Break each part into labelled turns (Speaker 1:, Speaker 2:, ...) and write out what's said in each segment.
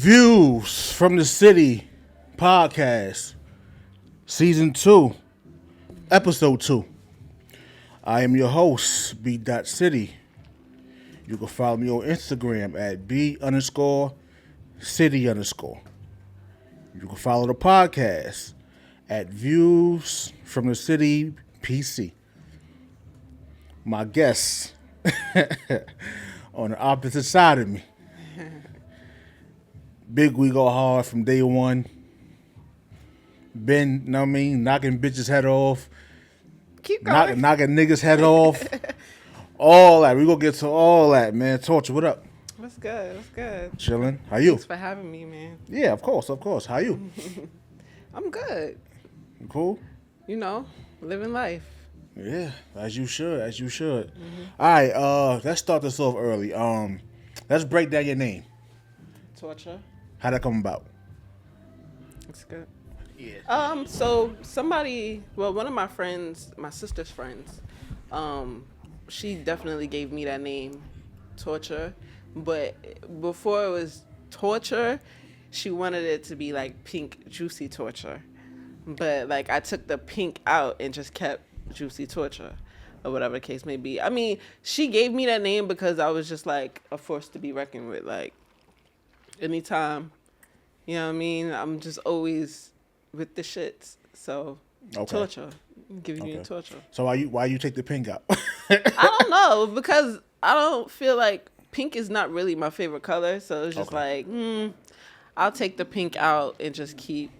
Speaker 1: Views from the City podcast, season 2, episode 2. I am your host, B.CITY. You can follow me on Instagram at B_city_. You can follow the podcast at VIEWSFROMTHECITYPC. My guest on the opposite side of me. Big Wegohardtv from day one. Been, know what I mean, knocking bitches' head off.
Speaker 2: Keep going.
Speaker 1: Knocking niggas' head off. All that. We gonna get to all that, man. Torture, what up?
Speaker 2: What's good? What's good?
Speaker 1: Chilling. How you?
Speaker 2: Thanks for having me, man.
Speaker 1: Yeah, of course. How you?
Speaker 2: I'm good.
Speaker 1: You cool?
Speaker 2: You know, living life.
Speaker 1: Yeah, as you should. All right, let's start this off early. Let's break down your name.
Speaker 2: Torture.
Speaker 1: How'd that come about?
Speaker 2: That's good.
Speaker 1: Yeah.
Speaker 2: So somebody, one of my friends, my sister's friends, she definitely gave me that name, Torture. But before it was Torture, she wanted it to be like Pink Juicy Torture. But like I took the pink out and just kept Juicy Torture, or whatever the case may be. I mean, she gave me that name because I was just like a force to be reckoned with. Like anytime, you know what I mean? I'm just always with the shits. So Torture, giving you torture.
Speaker 1: So why you take the pink out?
Speaker 2: I don't know, because I don't feel like pink is not really my favorite color. So it's just like, I'll take the pink out and just keep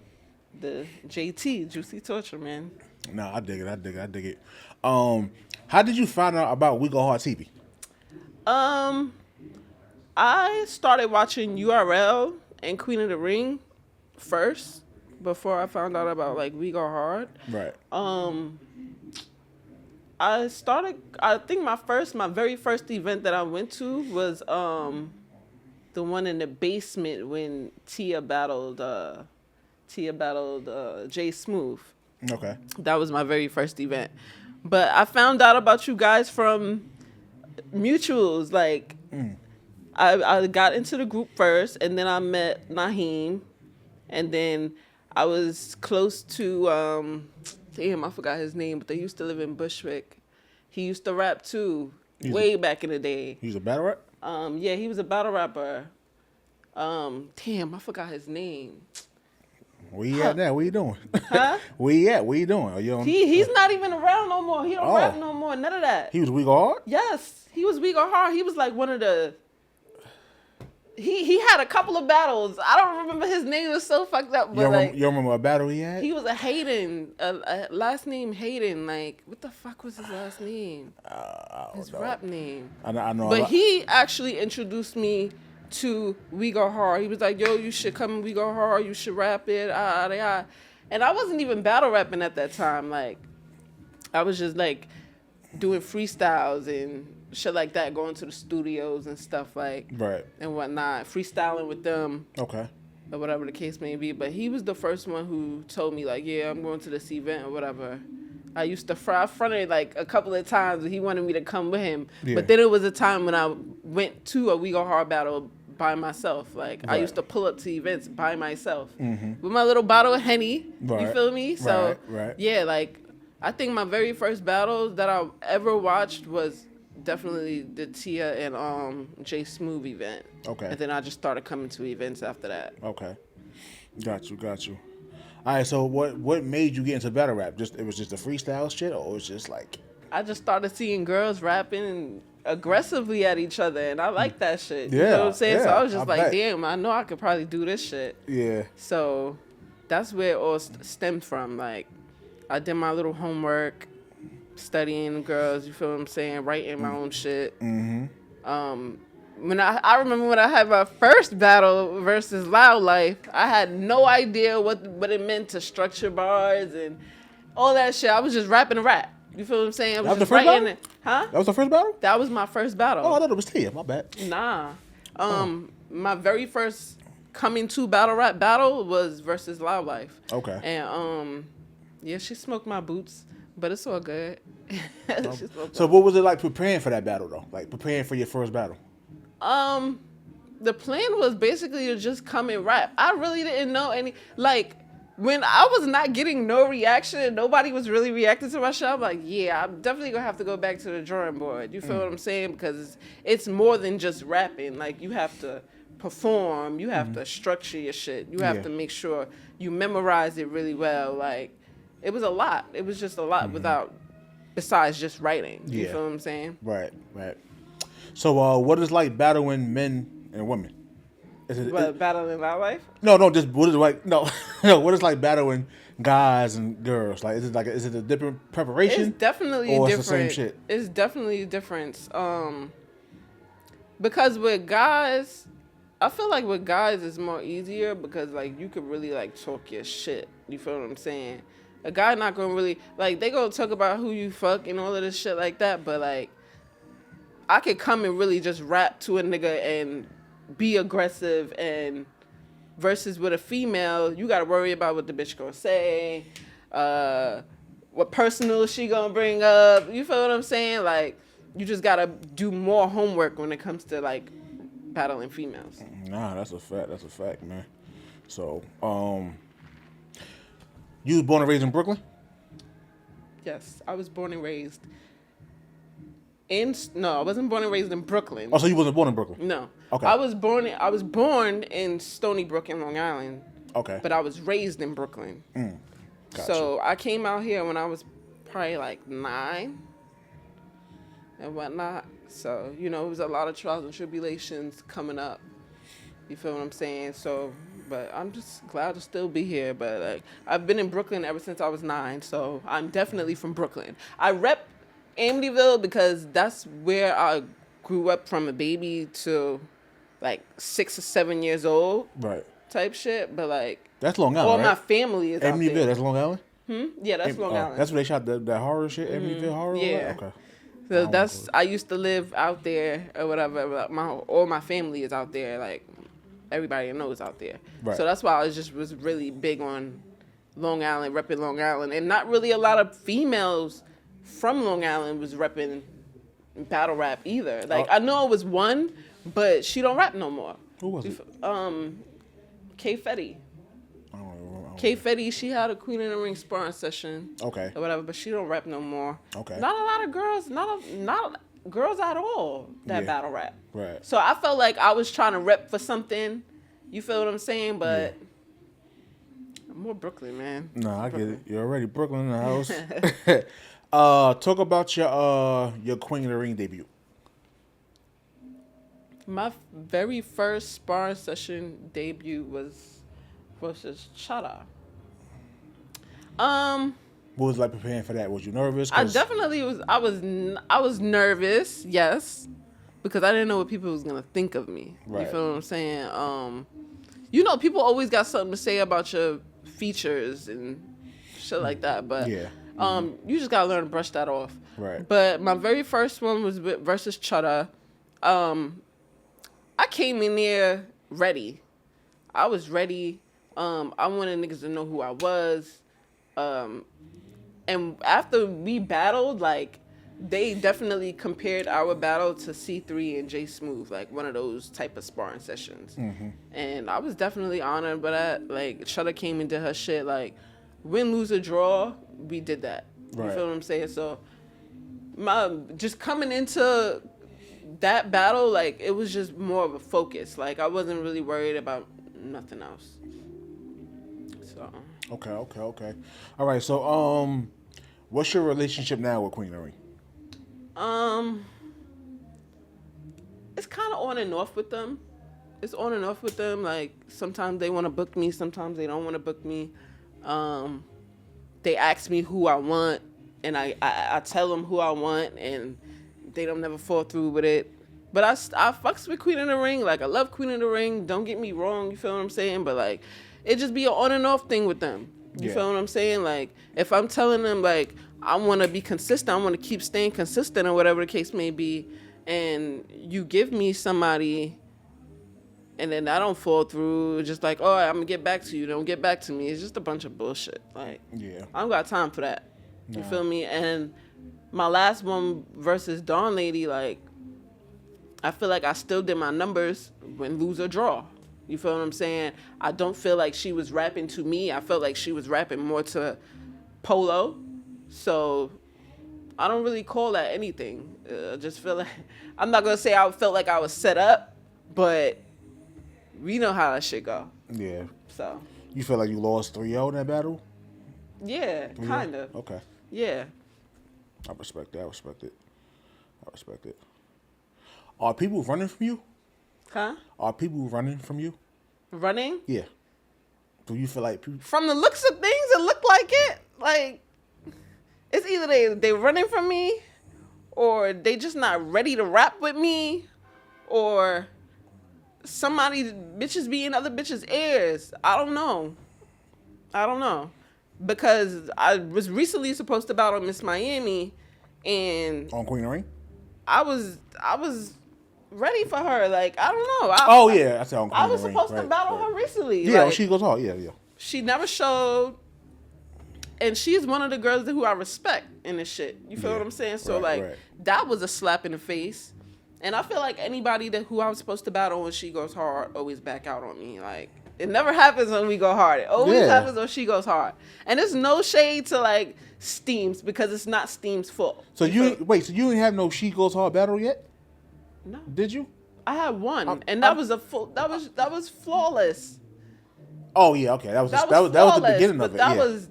Speaker 2: the JT, Juicy Torture, man.
Speaker 1: No, I dig it. How did you find out about Wegohardtv?
Speaker 2: I started watching URL and Queen of the Ring first before I found out about like Wegohardtv.
Speaker 1: Right.
Speaker 2: I think my very first event that I went to was the one in the basement when Tia battled Jay Smooth.
Speaker 1: Okay.
Speaker 2: That was my very first event. But I found out about you guys from mutuals. Like, I got into the group first, and then I met Naheem. And then I was close to, I forgot his name, but they used to live in Bushwick. He used to rap too, back in the day.
Speaker 1: He was a battle rap?
Speaker 2: Yeah, he was a battle rapper. I forgot his name.
Speaker 1: Where you at now? What you doing?
Speaker 2: Huh?
Speaker 1: Where you at? What you doing? Are you on?
Speaker 2: He's not even around no more. He don't rap no more. None of that.
Speaker 1: He was Wegohardtv?
Speaker 2: Yes, he was Wegohardtv. He was like one of the. He had a couple of battles. I don't remember his name. It was so fucked up. But
Speaker 1: you remember a battle he had?
Speaker 2: He was a Hayden. Last name Hayden. Like, what the fuck was his last name? His rap name.
Speaker 1: I know.
Speaker 2: But he actually introduced me to Wegohardtv. He was like, yo, you should come Wegohardtv, you should rap it, and I wasn't even battle rapping at that time. Like, I was just like doing freestyles and shit like that, going to the studios and stuff like and whatnot, freestyling with them. Okay. Or whatever the case may be. But he was the first one who told me like, yeah, I'm going to this event or whatever. I used to fronted like a couple of times and he wanted me to come with him. Yeah. But then it was a time when I went to a Wegohardtv battle by myself. Like, I used to pull up to events by myself with my little bottle of Henny. You feel me? So, yeah, like, I think my very first battle that I ever watched was definitely the Tia and Jay Smooth event. Okay. And then I just started coming to events after that. Okay.
Speaker 1: Got you. All right, so what made you get into battle rap? It was just the freestyle shit, or it was just like...
Speaker 2: I just started seeing girls rapping aggressively at each other, and I like that shit.
Speaker 1: Yeah,
Speaker 2: you know what I'm saying?
Speaker 1: Yeah,
Speaker 2: so I was just damn, I know I could probably do this shit.
Speaker 1: Yeah.
Speaker 2: So that's where it all stemmed from. Like, I did my little homework, studying girls, you feel what I'm saying? Writing my own shit. When I remember when I had my first battle versus Loud Life, I had no idea what it meant to structure bars and all that shit. I was just rapping a rap. You feel what I'm saying? I was just writing it. Huh?
Speaker 1: That was the first battle?
Speaker 2: That was my first battle.
Speaker 1: Oh, I thought it was Tia. My bad.
Speaker 2: Nah. My very first coming to battle rap battle was versus Loud Life. Okay. And yeah, she smoked my boots, but it's all good.
Speaker 1: So what was it like preparing for that battle though? Like preparing for your first battle?
Speaker 2: The plan was basically to just come and rap. I really didn't know any, like, when I was not getting no reaction and nobody was really reacting to my shit, I'm like, yeah, I'm definitely gonna have to go back to the drawing board. You feel what I'm saying? Because it's more than just rapping. Like, you have to perform, you have to structure your shit, you have to make sure you memorize it really well. Like, it was a lot. It was just a lot besides just writing. You feel what I'm saying?
Speaker 1: Right. So, what is like battling men and women?
Speaker 2: Battling my life?
Speaker 1: No, just what is like what is like battling guys and girls? Like, is it a different preparation?
Speaker 2: It's definitely
Speaker 1: or
Speaker 2: different.
Speaker 1: It's the same shit.
Speaker 2: It's definitely a difference. Because with guys, I feel like with guys it's more easier because like you could really like talk your shit. You feel what I'm saying? A guy not gonna really like, they gonna talk about who you fuck and all of this shit like that, but like I could come and really just rap to a nigga and be aggressive, and versus with a female, you gotta worry about what the bitch gonna say, what personal she gonna bring up. You feel what I'm saying? Like, you just gotta do more homework when it comes to like battling females.
Speaker 1: Nah, that's a fact. That's a fact, man. So, you was born and raised in Brooklyn?
Speaker 2: Yes, I was born and raised no, I wasn't born and raised in Brooklyn.
Speaker 1: Oh, so you wasn't born in Brooklyn?
Speaker 2: No.
Speaker 1: Okay.
Speaker 2: I was born in Stony Brook in Long Island.
Speaker 1: Okay.
Speaker 2: But I was raised in Brooklyn.
Speaker 1: Gotcha.
Speaker 2: So I came out here when I was probably like 9 and whatnot. So, you know, it was a lot of trials and tribulations coming up. You feel what I'm saying? So, but I'm just glad to still be here. But like, I've been in Brooklyn ever since I was 9. So I'm definitely from Brooklyn. I rep Amityville because that's where I grew up from a baby to like 6 or 7 years old.
Speaker 1: Right.
Speaker 2: Type shit. But like,
Speaker 1: that's Long Island,
Speaker 2: all
Speaker 1: right?
Speaker 2: my family is out
Speaker 1: Amityville,
Speaker 2: there.
Speaker 1: that's Long Island?
Speaker 2: Yeah, that's Long Island.
Speaker 1: That's where they shot that horror shit, Amityville horror?
Speaker 2: Yeah.
Speaker 1: Okay.
Speaker 2: So I used to live out there or whatever. All my family is out there. Like, everybody I know is out there.
Speaker 1: Right.
Speaker 2: So that's why I was really big on Long Island, repping Long Island. And not really a lot of females from Long Island was repping battle rap either. Like, I know it was one, but she don't rap no more.
Speaker 1: Who was it?
Speaker 2: Vftc. Vftc, she had a Queen in the Ring sparring session.
Speaker 1: Okay.
Speaker 2: Or whatever, but she don't rap no more.
Speaker 1: Okay.
Speaker 2: Not a lot of girls, not girls at all that battle rap.
Speaker 1: Right.
Speaker 2: So I felt like I was trying to rep for something. You feel what I'm saying? But I'm more Brooklyn, man.
Speaker 1: No, I get it. You're already Brooklyn in the house. Talk about your Queen of the Ring debut.
Speaker 2: My very first sparring session debut was versus Chada.
Speaker 1: What was it like preparing for that? Was you nervous?
Speaker 2: I definitely was. I was nervous, yes, because I didn't know what people was gonna think of me.
Speaker 1: Right.
Speaker 2: You feel what I'm saying? You know, people always got something to say about your features and shit like that, but
Speaker 1: yeah.
Speaker 2: You just gotta learn to brush that off.
Speaker 1: Right.
Speaker 2: But my very first one was versus Chada. I came in there ready. I was ready. I wanted niggas to know who I was. And after we battled, like, they definitely compared our battle to C3 and J Smooth, like one of those type of sparring sessions. And I was definitely honored by that. Like, Chada came and did her shit. Like, win, lose, or draw, we did that.
Speaker 1: Right.
Speaker 2: You feel what I'm saying? So, just coming into that battle, like, it was just more of a focus. Like, I wasn't really worried about nothing else. So.
Speaker 1: Okay. All right. So, what's your relationship now with Queen of the Ring?
Speaker 2: It's kind of on and off with them. It's on and off with them. Like, sometimes they want to book me, sometimes they don't want to book me. They ask me who I want, and I tell them who I want, and they don't never fall through with it. But I fucks with Queen of the Ring. Like, I love Queen of the Ring. Don't get me wrong. You feel what I'm saying? But, like, it just be an on and off thing with them. You feel what I'm saying? Like, if I'm telling them, like, I want to be consistent, I want to keep staying consistent or whatever the case may be, and you give me somebody and then I don't fall through, just like, oh, I'm going to get back to you. Don't get back to me. It's just a bunch of bullshit. Like, I don't got time for that. You feel me? And my last one versus Dawn Lady, like, I feel like I still did my numbers, win, lose, or draw. You feel what I'm saying? I don't feel like she was rapping to me. I felt like she was rapping more to Polo. So I don't really call that anything. I just feel like, I'm not going to say I felt like I was set up, but we know how that shit go.
Speaker 1: Yeah.
Speaker 2: So.
Speaker 1: You feel like you lost 3-0 in that battle?
Speaker 2: Yeah, kind of.
Speaker 1: Okay.
Speaker 2: Yeah.
Speaker 1: I respect it. Are people running from you?
Speaker 2: Huh?
Speaker 1: Are people running from you?
Speaker 2: Running?
Speaker 1: Yeah. Do you feel like people...
Speaker 2: From the looks of things, it looked like it. Like, it's either they running from me, or they just not ready to rap with me, or somebody bitches be in other bitches' ears. I don't know. Because I was recently supposed to battle Miss Miami, and
Speaker 1: On Queen Ring?
Speaker 2: I was ready for her. Like, I don't know.
Speaker 1: I said on Queen Ring.
Speaker 2: I was supposed to battle her recently.
Speaker 1: Yeah,
Speaker 2: like,
Speaker 1: she goes hard. Yeah.
Speaker 2: She never showed, and she's one of the girls who I respect in this shit. You feel what I'm saying? So right. That was a slap in the face, and I feel like anybody who I was supposed to battle when she goes hard always back out on me. Like, it never happens when we go hard. It always happens when she goes hard, and it's no shade to like Steams, because it's not Steam's fault.
Speaker 1: So you didn't have no She Goes Hard battle yet?
Speaker 2: No.
Speaker 1: Did you?
Speaker 2: I had one, and that was that was flawless.
Speaker 1: Oh yeah, okay. That was the beginning of it.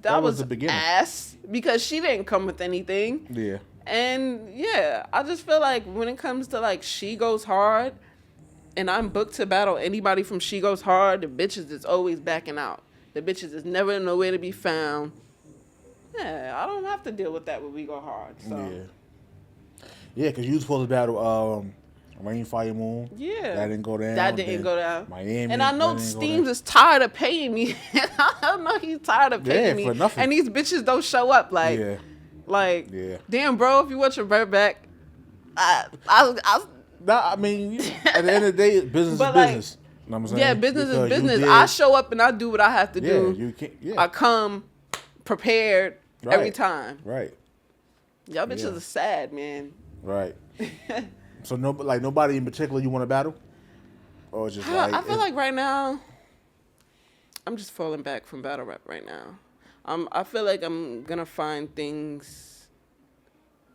Speaker 1: That was
Speaker 2: the beginning. Ass, because she didn't come with anything.
Speaker 1: Yeah.
Speaker 2: And yeah, I just feel like when it comes to like She Goes Hard, and I'm booked to battle anybody from She Goes Hard, the bitches is always backing out. The bitches is never nowhere to be found. Yeah, I don't have to deal with that when we go hard. So.
Speaker 1: Yeah, because you was supposed to battle Rain, Fire, Moon.
Speaker 2: Yeah.
Speaker 1: That didn't go down.
Speaker 2: That didn't go down.
Speaker 1: Miami.
Speaker 2: And I know Steams is tired of paying me. I know he's tired of paying me.
Speaker 1: For nothing.
Speaker 2: And these bitches don't show up. Like, damn, bro, if you want your bread back,
Speaker 1: I mean, at the end of the day, business is business. You know what I'm saying?
Speaker 2: Yeah, business is business. I show up and I do what I have to do.
Speaker 1: You can't,
Speaker 2: I come prepared every time.
Speaker 1: Right.
Speaker 2: Y'all bitches are sad, man.
Speaker 1: Right. So nobody in particular you want to battle, or just like
Speaker 2: I feel like right now, I'm just falling back from battle rap right now. I feel like I'm gonna find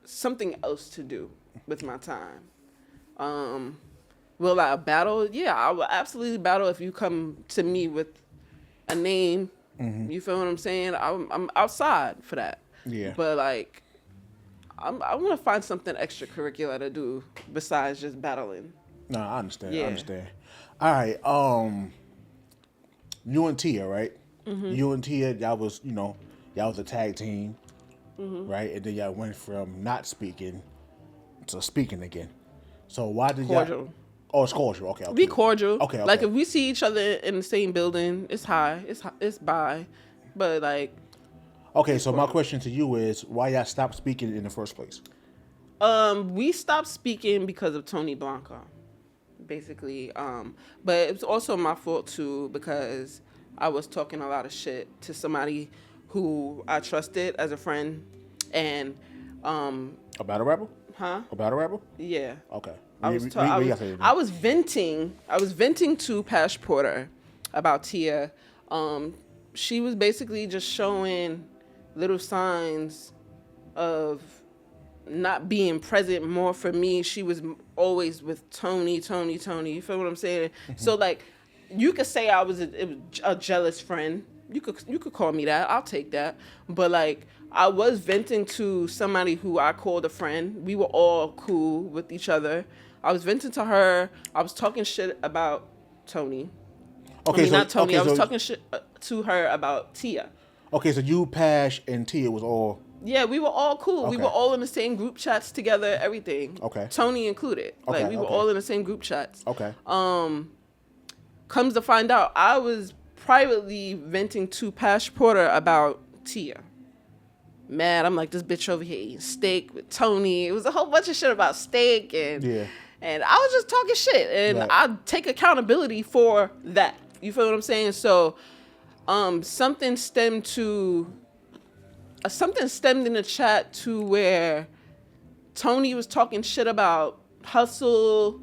Speaker 2: something else to do with my time. Will I battle? Yeah, I will absolutely battle if you come to me with a name. Mm-hmm. You feel what I'm saying? I'm outside for that.
Speaker 1: Yeah.
Speaker 2: But like, I want to find something extracurricular to do besides just battling.
Speaker 1: No, I understand. Yeah. I understand. All right. You and Tia, right? Mm-hmm. You and Tia, y'all was a tag team, mm-hmm. right? And then y'all went from not speaking to speaking again. So why did y'all? Oh, it's cordial. Okay.
Speaker 2: Be cordial.
Speaker 1: Okay.
Speaker 2: Like if we see each other in the same building, it's high. It's bye. But like.
Speaker 1: Okay, so my question to you is, why y'all stopped speaking in the first place?
Speaker 2: We stopped speaking because of Tony Blanco, basically. But it was also my fault too, because I was talking a lot of shit to somebody who I trusted as a friend, and
Speaker 1: a battle rapper?
Speaker 2: Huh?
Speaker 1: A battle rapper?
Speaker 2: Yeah.
Speaker 1: Okay.
Speaker 2: I was venting to Pash Porter about Tia. She was basically just showing little signs of not being present more for me. She was always with Tony. You feel what I'm saying? Mm-hmm. So like, you could say I was a jealous friend. You could call me that. I'll take that. But like, I was venting to somebody who I called a friend. We were all cool with each other. I was venting to her. I was talking shit about Tony. Okay, not Tony. I was talking shit to her about Tia.
Speaker 1: Okay, so you, Pash, and Tia was all...
Speaker 2: Yeah, we were all cool. Okay. We were all in the same group chats together, everything.
Speaker 1: Okay.
Speaker 2: Tony included. Okay, like, we were all in the same group chats.
Speaker 1: Okay.
Speaker 2: Comes to find out, I was privately venting to Pash Porter about Tia. Mad, I'm like, this bitch over here eating steak with Tony. It was a whole bunch of shit about steak, and I was just talking shit. And I take accountability for that. You feel what I'm saying? So... something stemmed in the chat to where Tony was talking shit about Hustle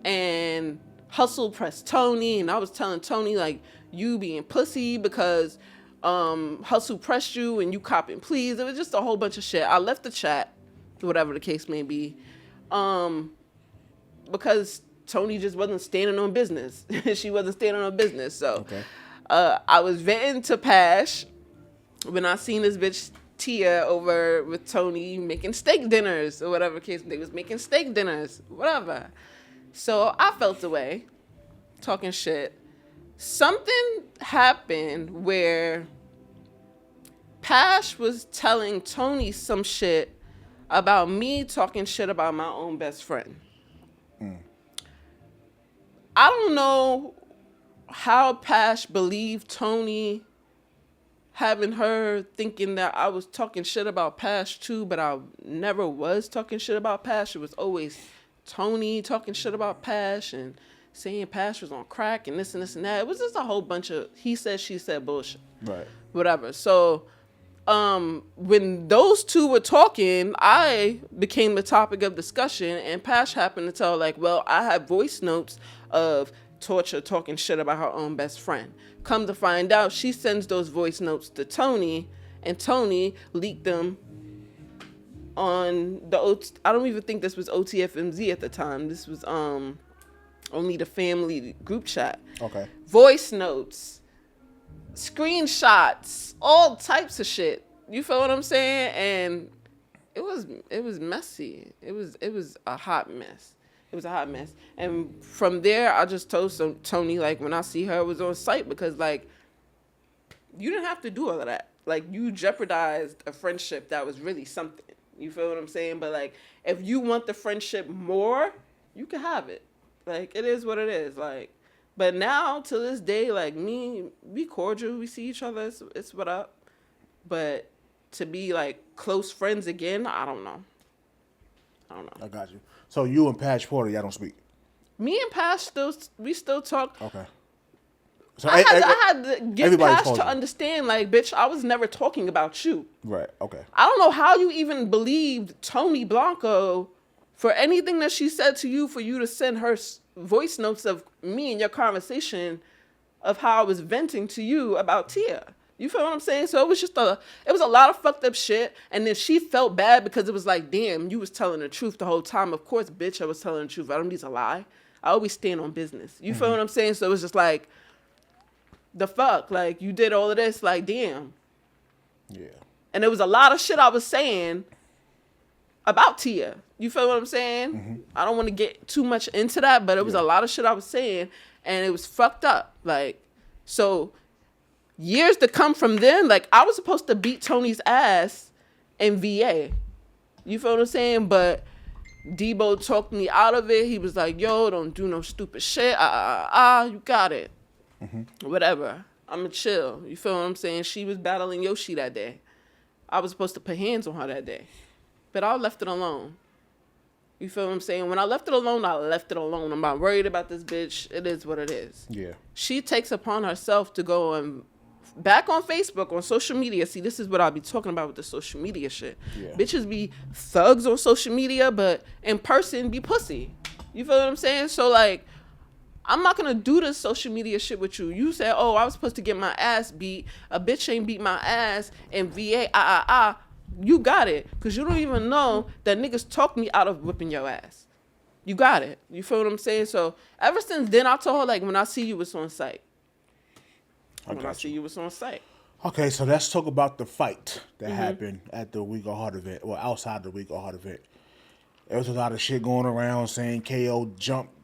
Speaker 2: and Hustle pressed Tony, and I was telling Tony, like, you being pussy because Hustle pressed you and you copping please. It was just a whole bunch of shit. I left the chat, whatever the case may be, because Tony just wasn't standing on business. She wasn't standing on business. So I was venting to Pash when I seen this bitch Tia over with Tony making steak dinners or whatever case. They was making steak dinners, whatever. So I felt away, talking shit. Something happened where Pash was telling Tony some shit about me talking shit about my own best friend. I don't know how Pash believed Tony, having her thinking that I was talking shit about Pash too, but I never was talking shit about Pash. It was always Tony talking shit about Pash and saying Pash was on crack and this and this and that. It was just a whole bunch of he said, she said bullshit.
Speaker 1: Right.
Speaker 2: Whatever. So when those two were talking, I became the topic of discussion, and Pash happened to tell, like, well, I have voice notes of Torture talking shit about her own best friend. Come to find out, she sends those voice notes to Tony, and Tony leaked them on the I don't even think this was OTFMZ at the time. This was only the family group chat.
Speaker 1: Okay.
Speaker 2: Voice notes, screenshots, all types of shit. You feel what I'm saying? And it was messy. It was a hot mess. It was a hot mess. And from there, I just told Tony, like, when I see her, it was on site, because, like, you didn't have to do all of that. Like, you jeopardized a friendship that was really something. You feel what I'm saying? But, like, if you want the friendship more, you can have it. Like, it is what it is. Like, but now, to this day, like, we cordial. We see each other. It's what up. But to be, like, close friends again, I don't know.
Speaker 1: I got you. So you and Pash Porter, y'all don't speak?
Speaker 2: Me and Pash still talk.
Speaker 1: Okay. So
Speaker 2: I had to get Pash to understand, like, bitch, I was never talking about you.
Speaker 1: Right, okay.
Speaker 2: I don't know how you even believed Tony Blanco for anything that she said to you, for you to send her voice notes of me and your conversation of how I was venting to you about Tia. You feel what I'm saying? So it was a lot of fucked up shit. And then she felt bad because it was like, damn, you was telling the truth the whole time. Of course, bitch, I was telling the truth. I don't need to lie. I always stand on business. You feel what I'm saying? So it was just like, the fuck? Like, you did all of this, like, damn.
Speaker 1: Yeah.
Speaker 2: And there was a lot of shit I was saying about Tia. You feel what I'm saying? I don't want to get too much into that, but it was a lot of shit I was saying, and it was fucked up. Like, so years to come from then, like, I was supposed to beat Tony's ass in VA. You feel what I'm saying? But Debo talked me out of it. He was like, yo, don't do no stupid shit. You got it. Whatever. I'ma chill. You feel what I'm saying? She was battling Yoshi that day. I was supposed to put hands on her that day. But I left it alone. You feel what I'm saying? When I left it alone, I left it alone. I'm not worried about this bitch. It is what it is.
Speaker 1: Yeah.
Speaker 2: She takes upon herself to go and back on Facebook, on social media. See, this is what I'll be talking about with the social media shit.
Speaker 1: Yeah.
Speaker 2: Bitches be thugs on social media, but in person be pussy. You feel what I'm saying? So, like, I'm not going to do this social media shit with you. You said, oh, I was supposed to get my ass beat. A bitch ain't beat my ass in VA. You got it. Because you don't even know that niggas talked me out of whipping your ass. You got it. You feel what I'm saying? So ever since then, I told her, like, when I see you, it's on site. I see you, it's on site.
Speaker 1: Okay, so let's talk about the fight that happened at the Wegohardtv event, or outside the Wegohardtv event. There was a lot of shit going around saying KO jumped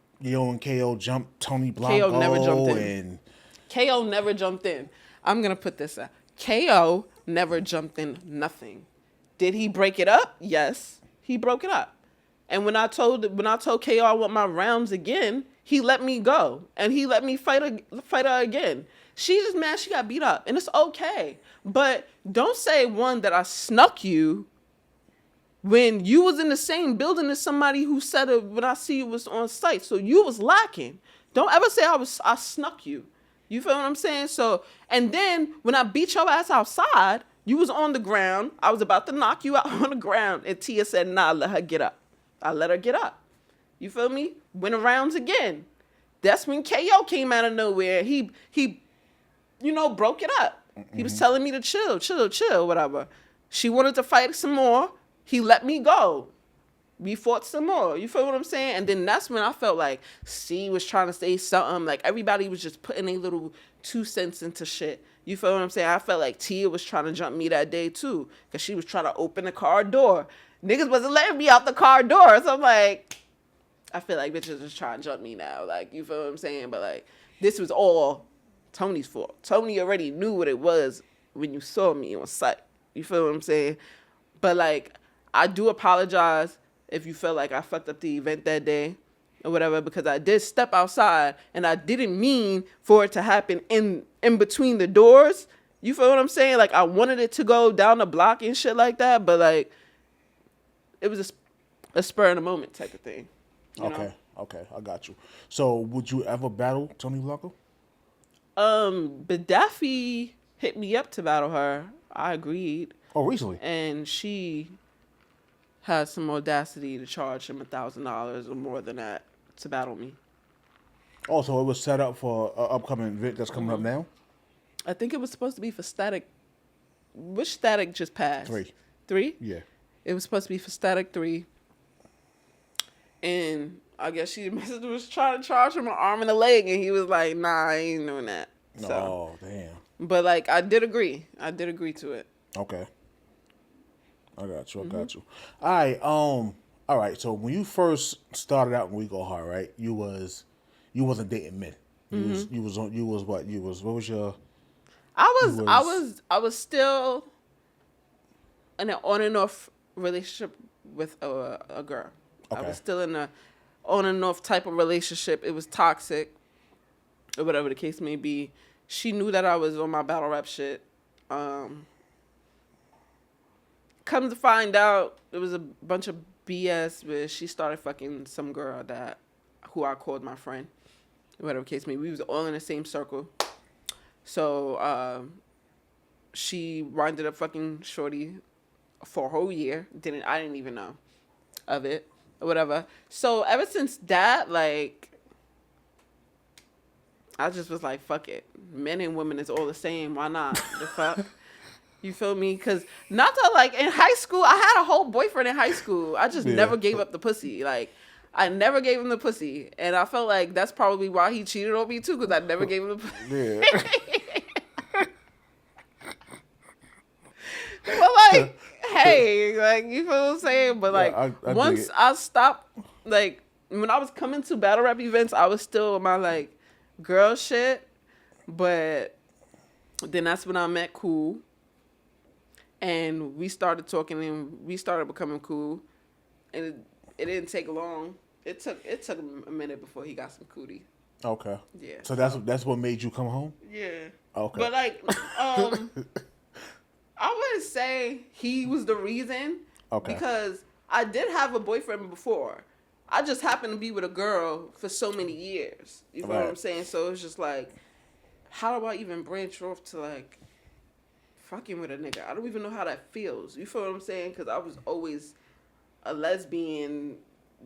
Speaker 1: Tony Blanco.
Speaker 2: KO never jumped in. KO never jumped in. I'm going to put this out. KO never jumped in nothing. Did he break it up? Yes, he broke it up. And when I told KO I want my rounds again, he let me go. And he let me fight her again. She's just mad she got beat up. And it's okay. But don't say, one, that I snuck you when you was in the same building as somebody who said it when I see you was on site. So you was lacking. Don't ever say I snuck you. You feel what I'm saying? So, and then when I beat your ass outside, you was on the ground. I was about to knock you out on the ground. And Tia said, nah, let her get up. I let her get up. You feel me? Went arounds again. That's when KO came out of nowhere. He broke it up. He was telling me to chill, whatever. She wanted to fight some more. He let me go. We fought some more. You feel what I'm saying? And then that's when I felt like C was trying to say something. Like, everybody was just putting a little 2 cents into shit. You feel what I'm saying? I felt like Tia was trying to jump me that day, too. Because she was trying to open the car door. Niggas wasn't letting me out the car door. So I'm like, I feel like bitches just trying to jump me now. Like, you feel what I'm saying? But, like, this was all Tony's fault. Tony already knew what it was when you saw me on site. You feel what I'm saying? But, like, I do apologize if you felt like I fucked up the event that day or whatever, because I did step outside and I didn't mean for it to happen in between the doors. You feel what I'm saying? Like, I wanted it to go down the block and shit like that, but, like, it was a spur of the moment type of thing. You know?
Speaker 1: Okay, I got you. So, would you ever battle Tony Blanco?
Speaker 2: But Daffy hit me up to battle her. I agreed.
Speaker 1: Oh, recently?
Speaker 2: And she had some audacity to charge him $1,000 or more than that to battle me.
Speaker 1: Oh, so it was set up for an upcoming event that's coming up now?
Speaker 2: I think it was supposed to be for Static. Which Static just passed?
Speaker 1: 3.
Speaker 2: 3?
Speaker 1: Yeah.
Speaker 2: It was supposed to be for Static 3. And I guess she was trying to charge him an arm and a leg, and he was like, nah, I ain't doing that. So,
Speaker 1: oh, damn.
Speaker 2: But, like, I did agree. To it.
Speaker 1: Okay. I got you. All right. So when you first started out in Wegohardtv, right? You wasn't dating men. What was your?
Speaker 2: I was still in an on and off relationship with a girl.
Speaker 1: Okay.
Speaker 2: I was still in a on and off type of relationship. It was toxic, or whatever the case may be. She knew that I was on my battle rap shit. Come to find out, it was a bunch of BS where she started fucking some girl who I called my friend. Whatever the case may be, we was all in the same circle. So she winded up fucking shorty for a whole year. I didn't even know of it or whatever. So ever since that, like, I just was like, fuck it. Men and women is all the same. Why not? The fuck? You feel me? Because not to, like, in high school, I had a whole boyfriend in high school. I just never gave up the pussy. Like, I never gave him the pussy. And I felt like that's probably why he cheated on me, too, because I never gave him the pussy.
Speaker 1: Yeah.
Speaker 2: But, like, hey, like, you feel what I'm saying? But, like, once I stopped, like, when I was coming to battle rap events, I was still in my, like, girl shit. But then that's when I met Cool. And we started talking and we started becoming cool. And it didn't take long. It took a minute before he got some cootie.
Speaker 1: Okay.
Speaker 2: Yeah.
Speaker 1: So that's what made you come home?
Speaker 2: Yeah.
Speaker 1: Okay.
Speaker 2: But, like, I wouldn't say he was the reason.
Speaker 1: Okay.
Speaker 2: Because I did have a boyfriend before. I just happened to be with a girl for so many years. You know what I'm saying? So it's just like, how do I even branch off to, like, fucking with a nigga? I don't even know how that feels. You feel what I'm saying? Because I was always a lesbian,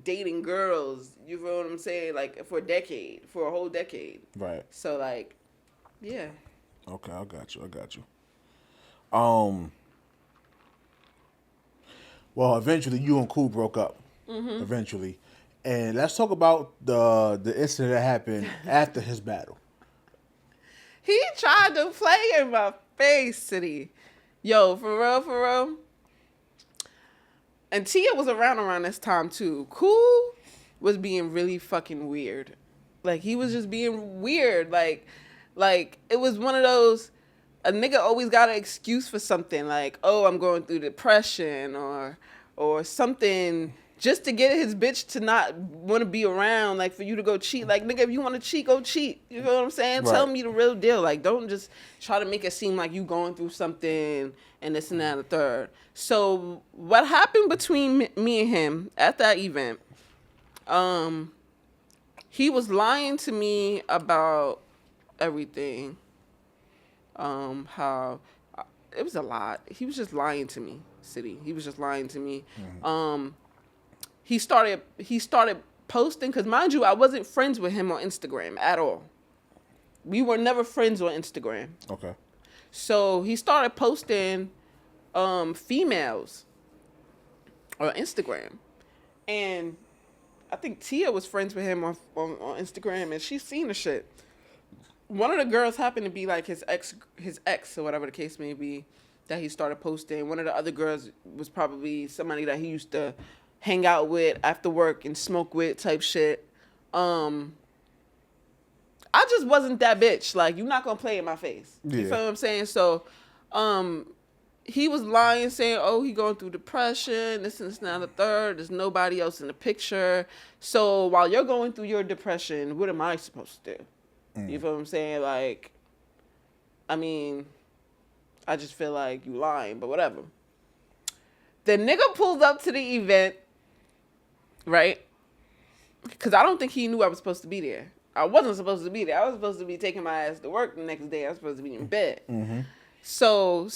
Speaker 2: dating girls. You feel what I'm saying? Like, for a whole decade.
Speaker 1: Right.
Speaker 2: So, like, yeah.
Speaker 1: Okay, I got you. Well, eventually you and Cool broke up. Mm-hmm. Eventually. And let's talk about the incident that happened after his battle.
Speaker 2: He tried to play in my face, City. Yo, for real. And Tia was around this time, too. Cool was being really fucking weird. Like, he was just being weird. Like, it was one of those, a nigga always got an excuse for something. Like, oh, I'm going through depression or something, just to get his bitch to not want to be around, like, for you to go cheat. Like, nigga, if you want to cheat, go cheat. You know what I'm saying?
Speaker 1: Right.
Speaker 2: Tell me the real deal. Like, don't just try to make it seem like you going through something and this and that and the third. So what happened between me and him at that event, he was lying to me about everything. How it was a lot. He was just lying to me, City. He was just lying to me. Mm-hmm. He started posting, because mind you, I wasn't friends with him on Instagram at all. We were never friends on Instagram.
Speaker 1: Okay.
Speaker 2: So he started posting females on Instagram. And I think Tia was friends with him on Instagram, and she's seen the shit. One of the girls happened to be like his ex or whatever the case may be that he started posting. One of the other girls was probably somebody that he used to hang out with after work and smoke with type shit. I just wasn't that bitch. Like, you're not gonna play in my face. You feel what I'm saying? So, he was lying, saying, oh, he going through depression, this and this and that, the third. There's nobody else in the picture. So while you're going through your depression, what am I supposed to do? You feel what I'm saying? Like, I mean, I just feel like you lying, but whatever. The nigga pulled up to the event, right? Because I don't think he knew I was supposed to be there. I wasn't supposed to be there. I was supposed to be taking my ass to work the next day. I was supposed to be in bed. Mm-hmm. So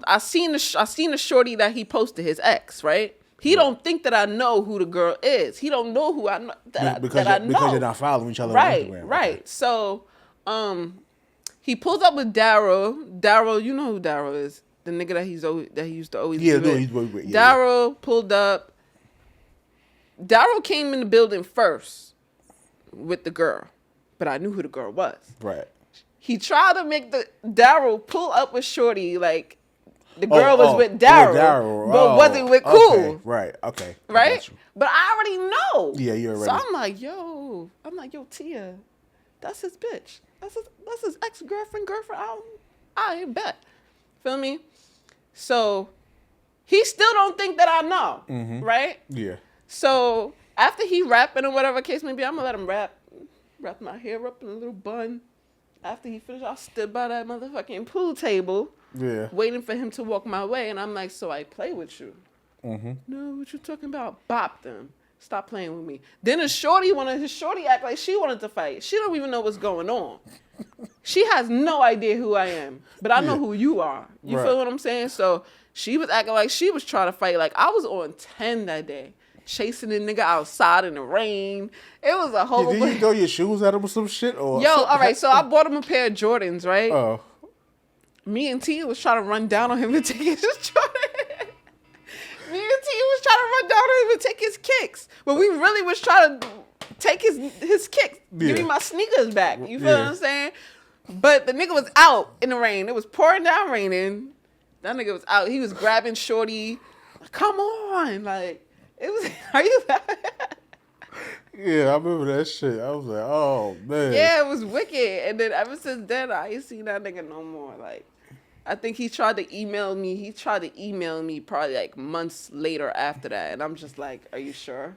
Speaker 2: I seen the shorty that he posted, his ex, right? He don't think that I know who the girl is. He don't know who I know because
Speaker 1: you're not following each other
Speaker 2: right,
Speaker 1: on Instagram.
Speaker 2: Right. Okay. So he pulls up with Daryl. Daryl, you know who Daryl is. The nigga that he used to always be with. Yeah. Daryl pulled up. Daryl came in the building first with the girl, but I knew who the girl was.
Speaker 1: Right.
Speaker 2: He tried to make the Daryl pull up with Shorty, like the girl was with Daryl, but wasn't with Cool.
Speaker 1: Okay. Right. Okay.
Speaker 2: Right. But I already know.
Speaker 1: Yeah, you already.
Speaker 2: So I'm like, yo, Tia, that's his bitch. That's his ex-girlfriend. I ain't bet. Feel me? So he still don't think that I know. Mm-hmm. Right.
Speaker 1: Yeah.
Speaker 2: So after he rapping or whatever case may be, I'm gonna let him wrap my hair up in a little bun. After he finished, I stood by that motherfucking pool table, waiting for him to walk my way. And I'm like, so I play with you? Mm-hmm. No, what you talking about? Bop them. Stop playing with me. Then his shorty act like she wanted to fight. She don't even know what's going on. She has no idea who I am, but I know who you are. You feel what I'm saying? So she was acting like she was trying to fight. Like I was on 10 that day. Chasing the nigga outside in the rain. It was a whole...
Speaker 1: Did you throw your shoes at him or some shit? Or
Speaker 2: yo, all right, so I bought him a pair of Jordans, right? Oh. Me and T was trying to run down on him to take his Jordans. Me and T was trying to run down on him to take his kicks. But we really was trying to take his kicks. Give me my sneakers back. You feel what I'm saying? But the nigga was out in the rain. It was pouring down raining. That nigga was out. He was grabbing Shorty. Like, come on. Like... It was, are you laughing?
Speaker 1: Yeah, I remember that shit. I was like, oh, man.
Speaker 2: Yeah, it was wicked. And then ever since then, I ain't seen that nigga no more. Like, I think he tried to email me. He tried to email me probably like months later after that. And I'm just like, are you sure?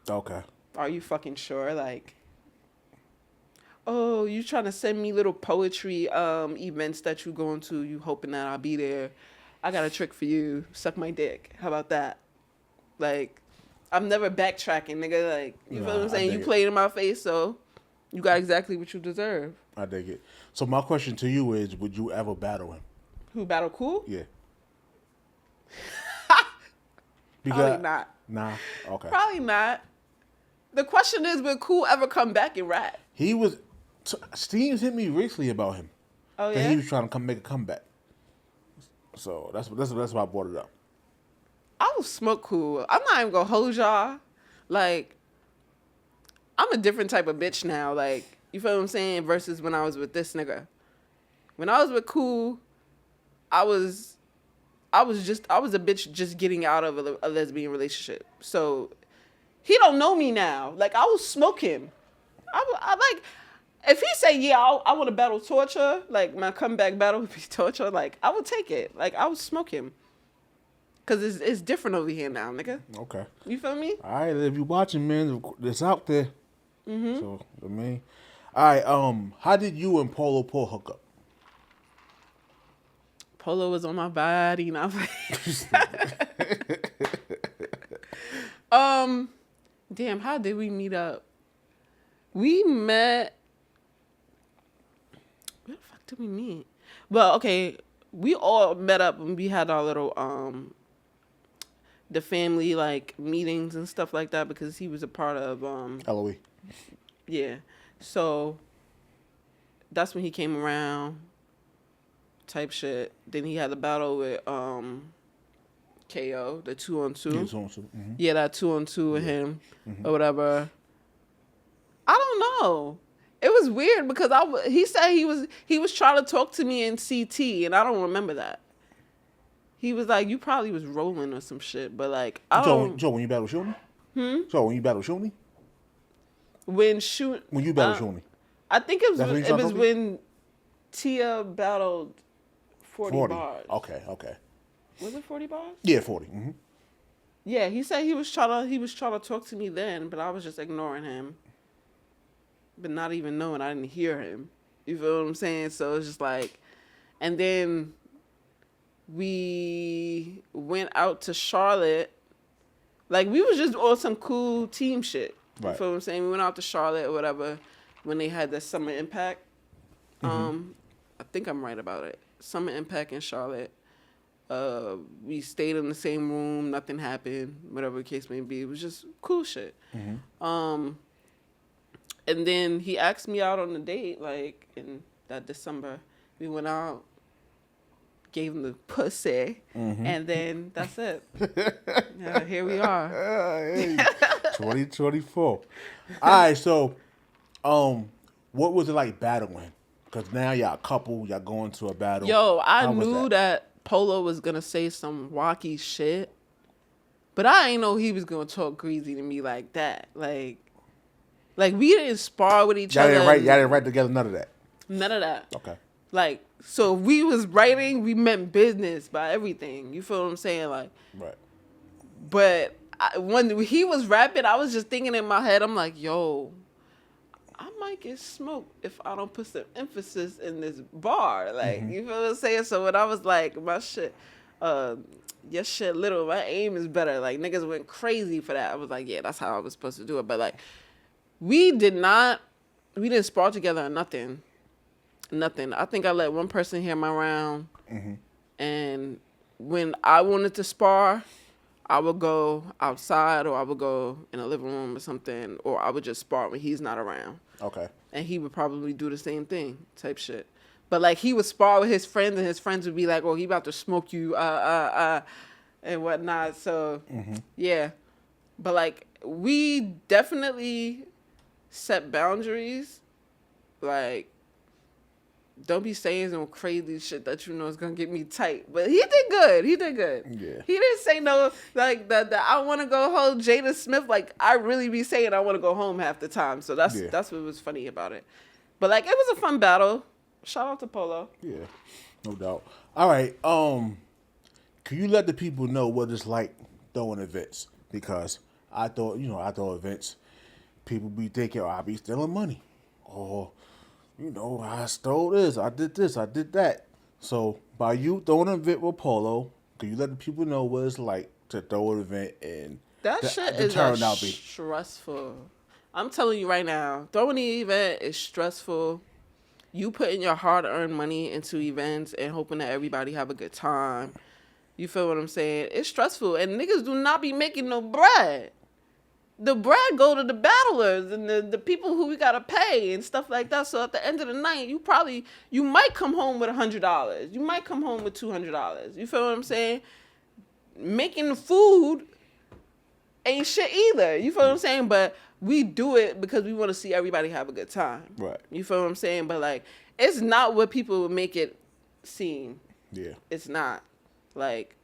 Speaker 1: Okay.
Speaker 2: Are you fucking sure? Like, oh, you trying to send me little poetry events that you going to. You hoping that I'll be there. I got a trick for you. Suck my dick. How about that? Like, I'm never backtracking, nigga. Like, you feel what I'm saying? You played in my face, so you got exactly what you deserve.
Speaker 1: I dig it. So my question to you is, would you ever battle him?
Speaker 2: Who, battle Cool?
Speaker 1: Yeah.
Speaker 2: Probably not.
Speaker 1: Nah? Okay.
Speaker 2: Probably not. The question is, will Cool ever come back and rap?
Speaker 1: He was... Steve's hit me recently about him.
Speaker 2: Oh, yeah?
Speaker 1: That he was trying to make a comeback. So that's why I brought it up.
Speaker 2: I will smoke Cool. I'm not even gonna hold y'all. Like, I'm a different type of bitch now. Like, you feel what I'm saying? Versus when I was with this nigga. When I was with Cool, I was a bitch just getting out of a lesbian relationship. So he don't know me now. Like, I will smoke him. I like, if he say, yeah, I want to battle torture, like my comeback battle would be torture, like I would take it. Like I would smoke him. Cause it's different over here now, nigga.
Speaker 1: Okay.
Speaker 2: You feel me?
Speaker 1: All right, if you watching, man, it's out there. Mm-hmm. So I mean, all right. How did you and Polo hook up?
Speaker 2: Polo was on my body, and I was like, damn, how did we meet up? We met. Where the fuck did we meet? Well, okay, we all met up and we had our little the family like meetings and stuff like that because he was a part of
Speaker 1: LOE.
Speaker 2: Yeah. So that's when he came around type shit. Then he had a battle with KO, the 2-on-2.
Speaker 1: Yeah, 2-on-2. Mm-hmm.
Speaker 2: Yeah, that 2-on-2 with him or whatever. I don't know. It was weird because he said he was trying to talk to me in CT and I don't remember that. He was like, you probably was rolling or some shit, but like I don't.
Speaker 1: So when you battle Shuni? So when you battle Shuni?
Speaker 2: When
Speaker 1: you battle Shuni?
Speaker 2: I think it was when Tia battled 40 bars.
Speaker 1: Okay.
Speaker 2: Was it 40 bars?
Speaker 1: Yeah, 40. Mm-hmm.
Speaker 2: Yeah, he said he was trying to talk to me then, but I was just ignoring him. But not even knowing I didn't hear him. You feel what I'm saying? So it's just like, and then we went out to Charlotte. Like we was just on some cool team shit. You feel what I'm saying? We went out to Charlotte or whatever when they had the Summer Impact. I think I'm right about it. Summer Impact in Charlotte. We stayed in the same room. Nothing happened. Whatever the case may be. It was just cool shit. And then he asked me out on a date, like, in that December. We went out, gave him the pussy, and then that's it. Yeah, here we are.
Speaker 1: 2024. All right, so, what was it like battling? Because now y'all a couple, y'all going to a battle.
Speaker 2: Yo, I knew that Polo was going to say some wacky shit, but I didn't know he was going to talk greasy to me like that. Like we didn't spar with each other.
Speaker 1: Y'all didn't write together none of that?
Speaker 2: None of that.
Speaker 1: Okay.
Speaker 2: Like, so we was writing, we meant business by everything. You feel what I'm saying? Like,
Speaker 1: right.
Speaker 2: But when he was rapping, I was just thinking in my head, I'm like, yo, I might get smoked if I don't put some emphasis in this bar. Like, you feel what I'm saying? So when I was like, my shit, your shit little, my aim is better. Like, niggas went crazy for that. I was like, yeah, that's how I was supposed to do it. But like, we didn't spar together or nothing. Nothing. I think I let one person hear my round. And when I wanted to spar, I would go outside or I would go in a living room or something, or I would just spar when he's not around.
Speaker 1: Okay.
Speaker 2: And he would probably do the same thing, type shit. But like he would spar with his friends and his friends would be like, oh, he about to smoke you, and whatnot. So, yeah. But like, we definitely set boundaries. Like, don't be saying some crazy shit that you know is gonna get me tight. But he did good.
Speaker 1: Yeah.
Speaker 2: He didn't say no like that. I want to go home. Jada Smith. Like I really be saying I want to go home half the time. So that's what was funny about it. But like it was a fun battle. Shout out to Polo.
Speaker 1: Yeah, no doubt. All right. Can you let the people know what it's like throwing events? Because I throw events. People be thinking, oh, I be stealing money, or I stole this, I did that. So by you throwing an event with Polo, can you let the people know what it's like to throw an event and
Speaker 2: that shit is stressful. I'm telling you right now, throwing the event is stressful. You putting your hard-earned money into events and hoping that everybody have a good time. You feel what I'm saying? It's stressful, and niggas do not be making no bread. The bread go to the battlers and the people who we gotta pay and stuff like that. So at the end of the night, you might come home with $100. You might come home with $200. You feel what I'm saying? Making the food ain't shit either. You feel what I'm saying? But we do it because we want to see everybody have a good time.
Speaker 1: Right.
Speaker 2: You feel what I'm saying? But like, it's not what people make it seem.
Speaker 1: Yeah.
Speaker 2: It's not. Like,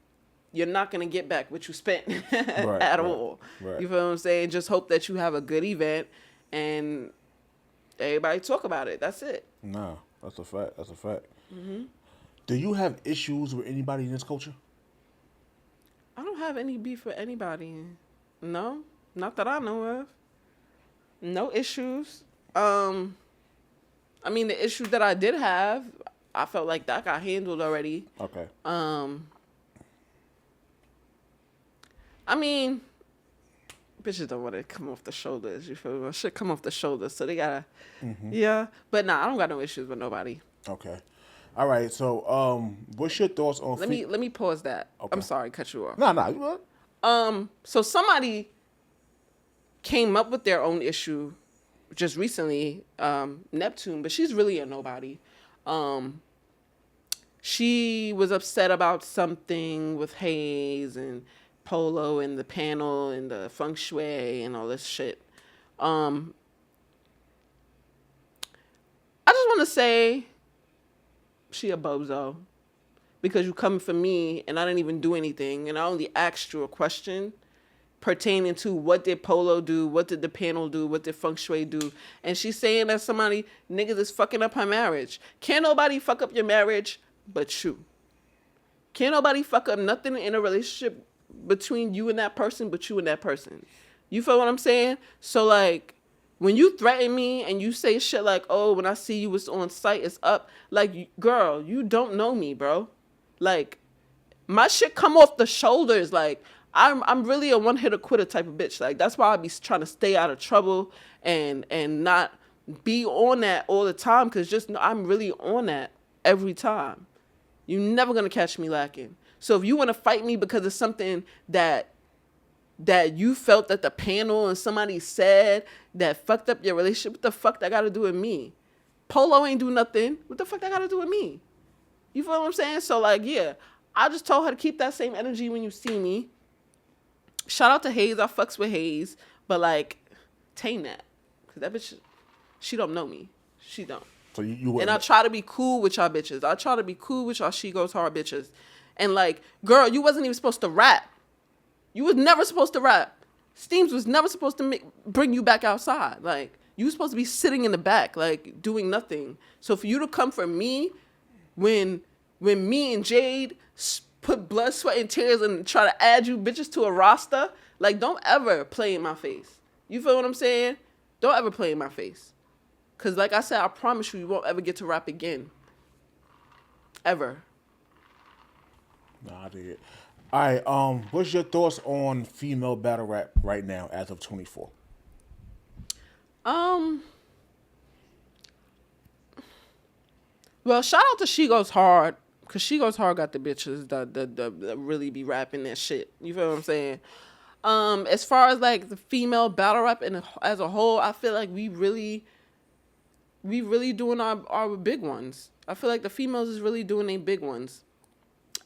Speaker 2: you're not going to get back what you spent at all. Right. You feel what I'm saying? Just hope that you have a good event and everybody talk about it. That's it.
Speaker 1: No, that's a fact. Do you have issues with anybody in this culture?
Speaker 2: I don't have any beef with anybody. No, not that I know of. No issues. I mean, the issues that I did have, I felt like that got handled already.
Speaker 1: Okay.
Speaker 2: I mean, bitches don't want to come off the shoulders. You feel me? Shit come off the shoulders, so they gotta. Yeah, but nah, I don't got no issues with nobody.
Speaker 1: Okay. All right. So, what's your thoughts on?
Speaker 2: Let me pause that. Okay. I'm sorry, cut you off.
Speaker 1: No.
Speaker 2: So somebody came up with their own issue just recently, Neptune, but she's really a nobody. She was upset about something with Hayes and Polo and the panel and the feng shui and all this shit. I just want to say she a bozo because you coming for me and I didn't even do anything and I only asked you a question pertaining to what did Polo do, what did the panel do, what did feng shui do, and she's saying that somebody niggas is fucking up her marriage. Can't nobody fuck up your marriage but you. Can't nobody fuck up nothing in a relationship between you and that person but you and that person. You feel what I'm saying? So like when you threaten me and you say shit like, oh, when I see you it's on site, it's up, like, girl, you don't know me, bro. Like, my shit come off the shoulders. Like, I'm really a one-hitter quitter type of bitch. Like, that's why I be trying to stay out of trouble and not be on that all the time, because just I'm really on that every time. You're never going to catch me lacking. So if you want to fight me because of something that you felt that the panel and somebody said that fucked up your relationship, what the fuck that got to do with me? Polo ain't do nothing. What the fuck that got to do with me? You feel what I'm saying? So, like, yeah, I just told her to keep that same energy when you see me. Shout out to Hayes. I fucks with Hayes. But, like, tame that. Because that bitch, she don't know me. She don't.
Speaker 1: So you
Speaker 2: and I try to be cool with y'all bitches. I try to be cool with y'all She Goes Hard bitches. And, like, girl, you wasn't even supposed to rap. You was never supposed to rap. Steams was never supposed to bring you back outside. Like, you was supposed to be sitting in the back, like, doing nothing. So for you to come for me when me and Jade put blood, sweat, and tears and try to add you bitches to a roster, like, don't ever play in my face. You feel what I'm saying? Don't ever play in my face. Because, like I said, I promise you won't ever get to rap again. Ever.
Speaker 1: Nah, I dig it. All right, what's your thoughts on female battle rap right now as of 24?
Speaker 2: Well, shout out to She Goes Hard, because She Goes Hard got the bitches that really be rapping that shit. You feel what I'm saying? As far as, like, the female battle rap as a whole, I feel like we really doing our big ones. I feel like the females is really doing their big ones.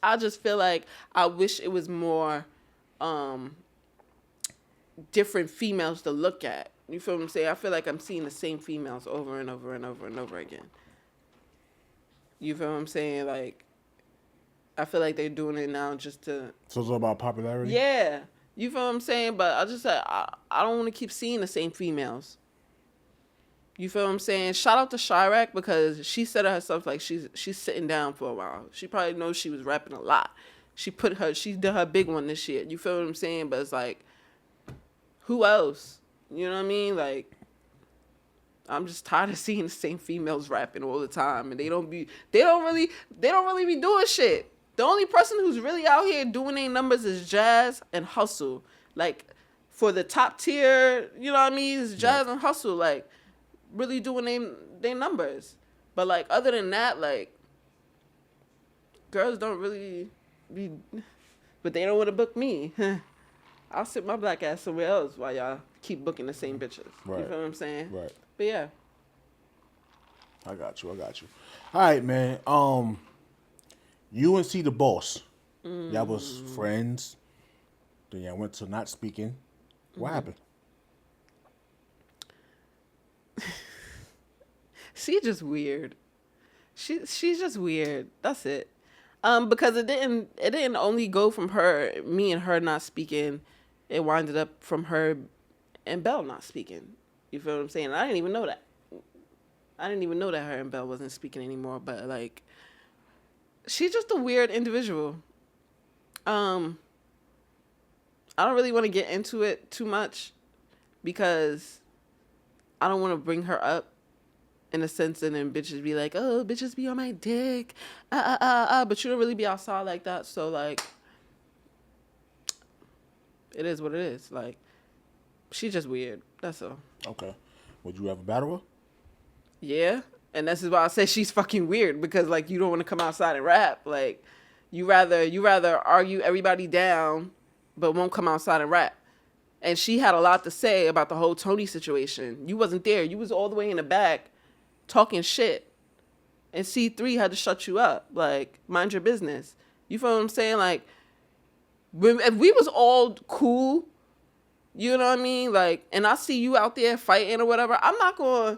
Speaker 2: I just feel like I wish it was more different females to look at. You feel what I'm saying? I feel like I'm seeing the same females over and over and over and over again. You feel what I'm saying? Like, I feel like they're doing it now just to...
Speaker 1: So it's all about popularity?
Speaker 2: Yeah. You feel what I'm saying? But I just said, I don't want to keep seeing the same females. You feel what I'm saying? Shout out to Chirac, because she said it herself, like, she's sitting down for a while. She probably knows she was rapping a lot. She did her big one this year. You feel what I'm saying? But it's like, who else? You know what I mean? Like, I'm just tired of seeing the same females rapping all the time, and they don't really be doing shit. The only person who's really out here doing their numbers is Jazz and Hustle. Like, for the top tier, you know what I mean? It's Jazz and Hustle, like, really doing their numbers. But, like, other than that, like, girls don't really be, but they don't want to book me. I'll sit my black ass somewhere else while y'all keep booking the same bitches.
Speaker 1: Right.
Speaker 2: You feel what I'm saying?
Speaker 1: Right.
Speaker 2: But yeah.
Speaker 1: I got you. All right, man. You and C the Boss. Y'all was friends. Then y'all went to not speaking. What happened?
Speaker 2: She's just weird. She's just weird. That's it. Because it didn't only go from me and her not speaking. It winded up from her and Belle not speaking. You feel what I'm saying? I didn't even know that. I didn't even know that her and Belle wasn't speaking anymore. But, like, she's just a weird individual. I don't really want to get into it too much because I don't want to bring her up in a sense, and then bitches be like, oh, bitches be on my dick, but you don't really be outside like that, so, like, it is what it is. Like, she's just weird, that's all.
Speaker 1: Okay. Would you ever battle her?
Speaker 2: Yeah, and this is why I say she's fucking weird, because, like, you don't want to come outside and rap. Like, you rather argue everybody down but won't come outside and rap. And she had a lot to say about the whole Tony situation. You wasn't there. You was all the way in the back talking shit. And C3 had to shut you up. Like, mind your business. You feel what I'm saying? Like, if we was all cool, you know what I mean? Like, and I see you out there fighting or whatever, I'm not going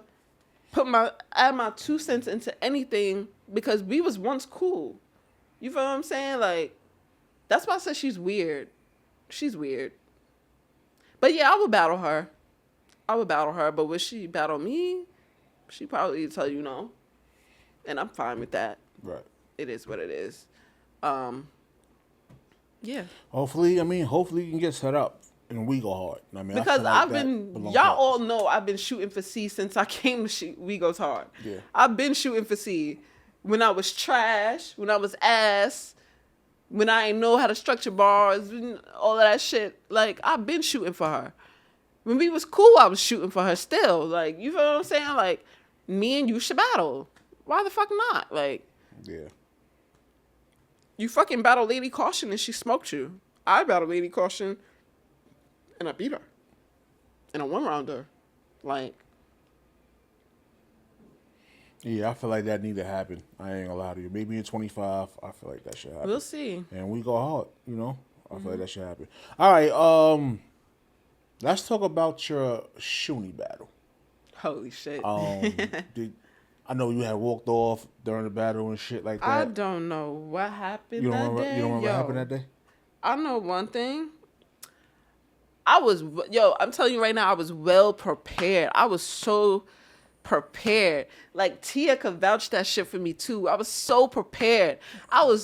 Speaker 2: to add my 2 cents into anything because we was once cool. You feel what I'm saying? Like, that's why I said she's weird. She's weird. But yeah, I would battle her. But would she battle me? She probably tell you no. And I'm fine with that.
Speaker 1: Right.
Speaker 2: It is what it is. Yeah.
Speaker 1: Hopefully you can get set up and we go hard. I mean,
Speaker 2: because
Speaker 1: I've been,
Speaker 2: y'all all know I've been shooting for C since I came to shoot We Goes Hard.
Speaker 1: Yeah.
Speaker 2: I've been shooting for C. When I was trash, when I was ass, when I didn't know how to structure bars, all of that shit. Like, I've been shooting for her. When we was cool, I was shooting for her still. Like, you feel what I'm saying? Like, me and you should battle. Why the fuck not? Like,
Speaker 1: yeah.
Speaker 2: You fucking battled Lady Caution and she smoked you. I battled Lady Caution and I beat her. And I one-rounder. Like.
Speaker 1: Yeah, I feel like that need to happen. I ain't gonna lie to you. Maybe in 25, I feel like that should happen.
Speaker 2: We'll see.
Speaker 1: And we go hard, you know? I feel like that should happen. All right, let's talk about your Shuni battle.
Speaker 2: Holy shit.
Speaker 1: I know you had walked off during the battle and shit like that.
Speaker 2: I don't know what happened that day.
Speaker 1: You don't remember what happened that day?
Speaker 2: I know one thing. I'm telling you right now, I was well prepared. I was so prepared. Like, Tia could vouch that shit for me too. I was so prepared. I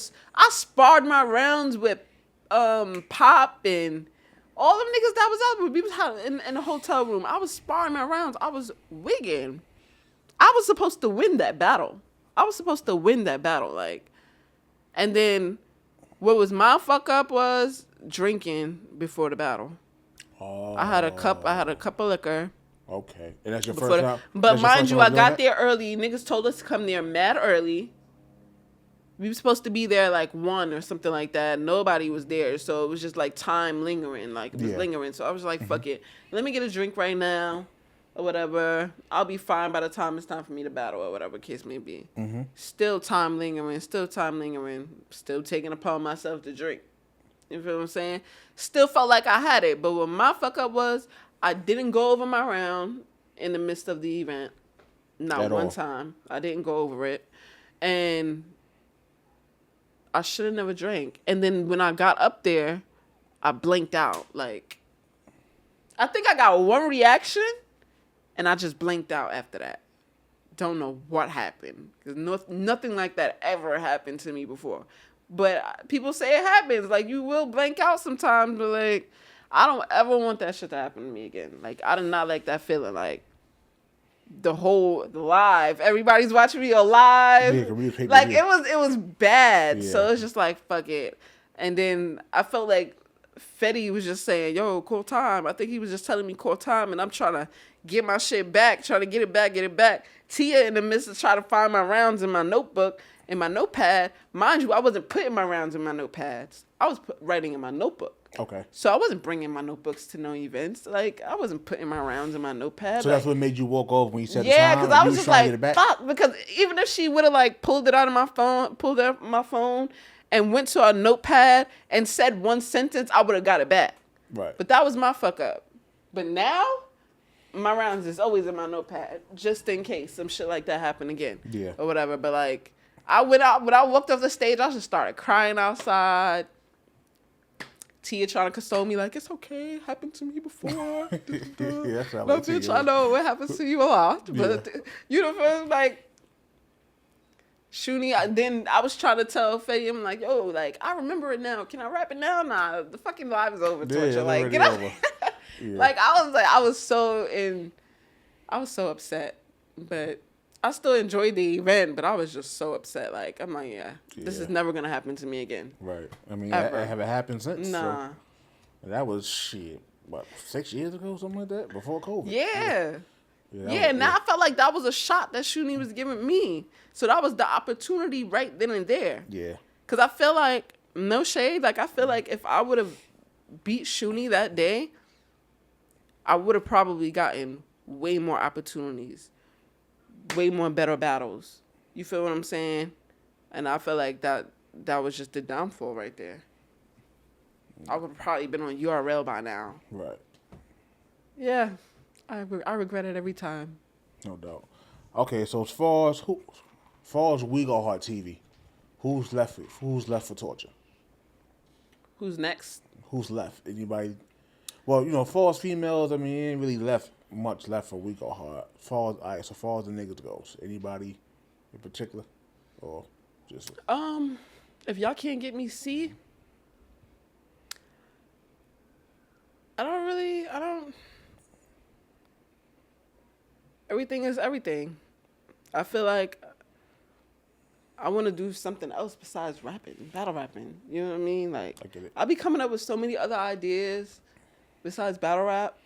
Speaker 2: sparred my rounds with Pop and all them niggas that was out. We was in the hotel room. I was sparring my rounds. I was wigging. I was supposed to win that battle. Like, and then what was my fuck up was drinking before the battle.
Speaker 1: Oh.
Speaker 2: I had a cup of liquor.
Speaker 1: Okay. And that's your first time?
Speaker 2: But mind you, I got there early. Niggas told us to come there mad early. We were supposed to be there like 1 or something like that. Nobody was there. So it was just like time lingering. Like, it was lingering. So I was like, fuck it. Let me get a drink right now or whatever. I'll be fine by the time it's time for me to battle or whatever case may be. Mm-hmm. Still time lingering. Still taking it upon myself to drink. You feel what I'm saying? Still felt like I had it. But what my fuck up was, I didn't go over my round in the midst of the event. Not one time. I didn't go over it. And I should have never drank. And then when I got up there, I blinked out. Like, I think I got one reaction, and I just blinked out after that. Don't know what happened. Because nothing like that ever happened to me before. But people say it happens. Like, you will blank out sometimes, but, like, I don't ever want that shit to happen to me again. Like, I do not like that feeling. Like, the live, everybody's watching me live. Yeah, like, it was bad. Yeah. So it's just like, fuck it. And then I felt like Fetty was just saying, yo, call time. I think he was just telling me call time, and I'm trying to get my shit back, trying to get it back. Tia in the midst of trying to find my rounds in my notebook, in my notepad. Mind you, I wasn't putting my rounds in my notepads. I was writing in my notebook.
Speaker 1: Okay.
Speaker 2: So I wasn't bringing my notebooks to no events. Like, I wasn't putting my rounds in my notepad.
Speaker 1: So that's what made you walk off when you said
Speaker 2: yeah, because I was just like, fuck. Because even if she would have like pulled it out of my phone and went to a notepad and said one sentence, I would have got it back.
Speaker 1: Right.
Speaker 2: But that was my fuck up. But now, my rounds is always in my notepad, just in case some shit like that happened again. Yeah. Or whatever. But like, I went out, when I walked off the stage, I just started crying outside. Tia trying to console me, like, it's okay, it happened to me before. Yeah, no, bitch, I know it happens to you a lot. But, you know, like, Shuni, then I was trying to tell Faye, I'm like, yo, like, I remember it now. Can I rap it now? Nah, the fucking live is over, torture. Like, get out. Yeah. Like, I was so upset. But I still enjoyed the event, but I was just so upset. Like, I'm like, this is never going to happen to me again.
Speaker 1: Right. I mean, have it happened since?
Speaker 2: Nah.
Speaker 1: So that was, shit, what, 6 years ago, something like that? Before COVID?
Speaker 2: Yeah. I felt like that was a shot that Shuni was giving me. So that was the opportunity right then and there.
Speaker 1: Yeah.
Speaker 2: Because I feel like, no shade, like, I feel like if I would have beat Shuni that day, I would have probably gotten way more opportunities, way more better battles. You feel what I'm saying? And I feel like that was just the downfall right there. I would have probably been on URL by now.
Speaker 1: Right.
Speaker 2: Yeah, I regret it every time.
Speaker 1: No doubt. Okay, so as far as Wegohardtv, who's left for torture?
Speaker 2: Who's next?
Speaker 1: Who's left? Anybody? Well, as far as females, I mean, ain't really much left for Wegohard. All right, so far as the niggas goes, anybody in particular, or just
Speaker 2: if y'all can't get me C, I don't. Everything is everything. I feel like I want to do something else besides rapping, battle rapping. You know what I mean? Like,
Speaker 1: I get it.
Speaker 2: I be coming up with so many other ideas besides battle rap.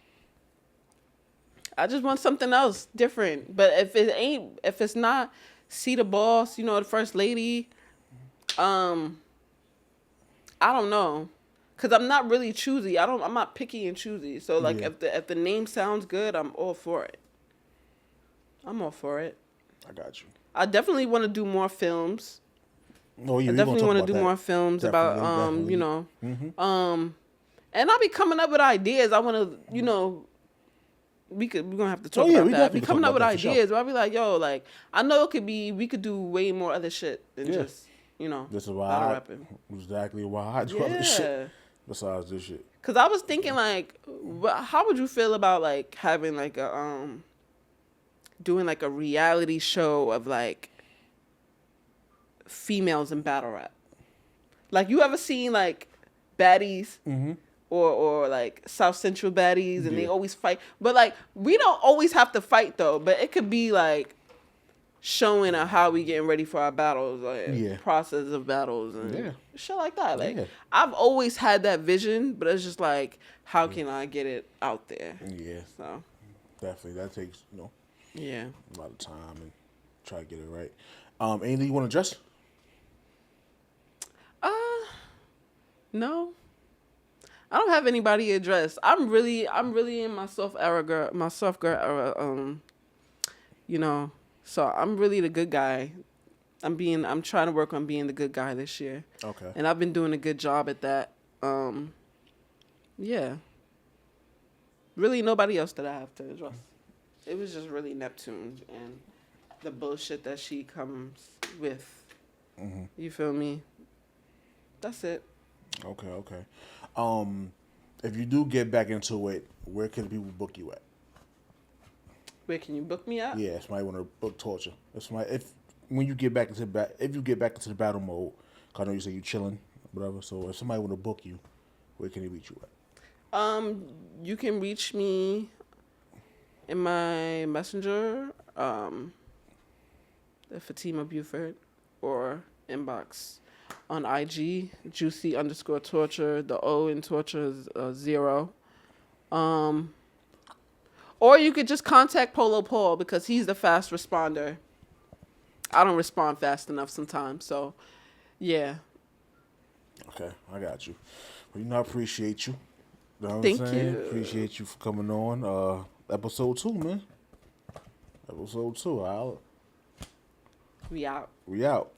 Speaker 2: I just want something else different. But if it's not C the Boss, the first lady, I don't know. Cause I'm not really choosy. I'm not picky and choosy. So like, if the name sounds good, I'm all for it. I'm all for it.
Speaker 1: I got you.
Speaker 2: I definitely want to do more films.
Speaker 1: Oh yeah,
Speaker 2: I definitely want to do more films
Speaker 1: definitely.
Speaker 2: and I'll be coming up with ideas. I want to, we're gonna have to talk about that. Be coming up with ideas. But I'll be like, yo, like I know we could do way more other shit than just,
Speaker 1: This is
Speaker 2: battle rapping.
Speaker 1: Exactly why I do other shit besides this shit.
Speaker 2: Cause I was thinking like, how would you feel about like having like a doing like a reality show of like females in battle rap? Like, you ever seen like baddies or like South Central baddies and they always fight? But like, we don't always have to fight though, but it could be like showing how we getting ready for our battles, like process of battles and shit like that. Like I've always had that vision, but it's just like, how can I get it out there?
Speaker 1: Yeah.
Speaker 2: So
Speaker 1: definitely that takes,
Speaker 2: a
Speaker 1: lot of time and try to get it right. Anything you want to address?
Speaker 2: No. I don't have anybody to address. I'm really in my soft girl era, so I'm really the good guy. I'm trying to work on being the good guy this year.
Speaker 1: Okay.
Speaker 2: And I've been doing a good job at that. Yeah. Really nobody else that I have to address. It was just really Neptune and the bullshit that she comes with. Mm-hmm. You feel me? That's it.
Speaker 1: Okay. If you do get back into it, where can people book you at?
Speaker 2: Where can you book me at?
Speaker 1: Yeah, somebody want to book torture. When you get back into the battle mode, 'cause I know you say you chilling, whatever. So if somebody want to book you, where can they reach you at?
Speaker 2: You can reach me in my messenger, Fatima Buford, or inbox on IG, juicy_torture. The O in torture is 0. Or you could just contact Polo Paul because he's the fast responder. I don't respond fast enough sometimes, so yeah.
Speaker 1: Okay, I got you. Well, I appreciate you.
Speaker 2: Thank you.
Speaker 1: Appreciate you for coming on. Episode 2, man. Episode 2.
Speaker 2: We out.
Speaker 1: We out.